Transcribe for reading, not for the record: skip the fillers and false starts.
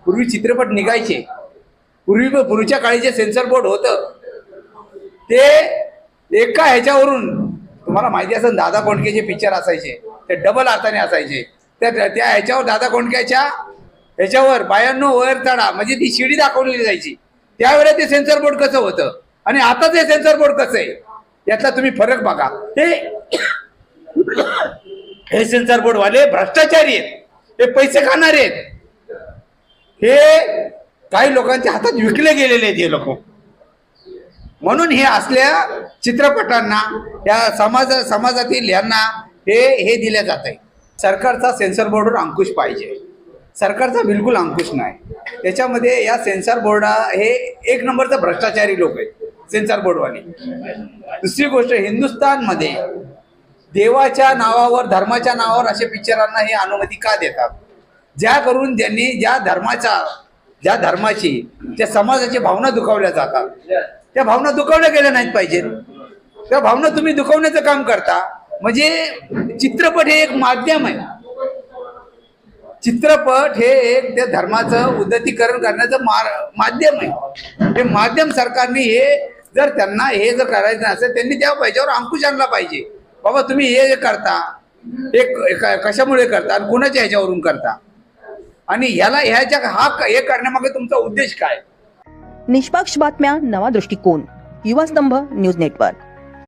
पूर्वी चित्रपट निघायचे, पूर्वीच्या काळी जे सेन्सर बोर्ड होतं ते एका ह्याच्यावरून, तुम्हाला माहिती असेल दादा कोंडकेचे पिक्चर असायचे ते डबल अर्थाने असायचे, त्या ह्याच्यावर दादा कोंडकेच्या ह्याच्यावर बायांनो वर चढा म्हणजे ती शिडी दाखवलेली जायची. त्यावेळेस ते सेन्सर बोर्ड कसं होतं आणि आता ते सेन्सर बोर्ड कसं आहे यातला तुम्ही फरक बघा. हे सेन्सर बोर्ड वाले भ्रष्टाचारी आहेत, हे पैसे खाणारे आहेत, हे काही लोकांच्या हातात विकले गेलेले आहेत हे लोक. म्हणून हे असल्या चित्रपटांना या समाजातील यांना हे दिल्या जात आहे. सरकारचा सेन्सर बोर्डवर अंकुश पाहिजे, सरकारचा बिलकुल अंकुश नाही त्याच्यामध्ये. या सेन्सर बोर्ड हे एक नंबरचं भ्रष्टाचारी लोक आहेत सेन्सर बोर्डवाले. दुसरी गोष्ट, हिंदुस्थानमध्ये देवाच्या नावावर धर्माच्या नावावर असे पिक्चरांना हे अनुमती का देतात? ज्या करून त्यांनी ज्या धर्माची त्या समाजाची भावना दुखावल्या जातात, त्या भावना दुखावल्या गेल्या नाहीत पाहिजे. त्या भावना तुम्ही दुखावण्याचं काम करता. म्हणजे चित्रपट हे एक माध्यम आहे, चित्रपट हे एक त्या धर्माचं उन्नतीकरण करण्याचं माध्यम आहे. हे माध्यम सरकारने जर त्यांना हे जर करायचं असेल त्यांनी त्या पाहिजेवर अंकुश आणला पाहिजे. बाबा तुम्ही हे करता हे कशामुळे करता आणि कुणाच्या ह्याच्यावरून करता आणि हे करण्यामागे तुमचा उद्देश काय? निष्पक्ष बातम्या, नवा दृष्टिकोन, युवा स्तंभ न्यूज नेटवर्क.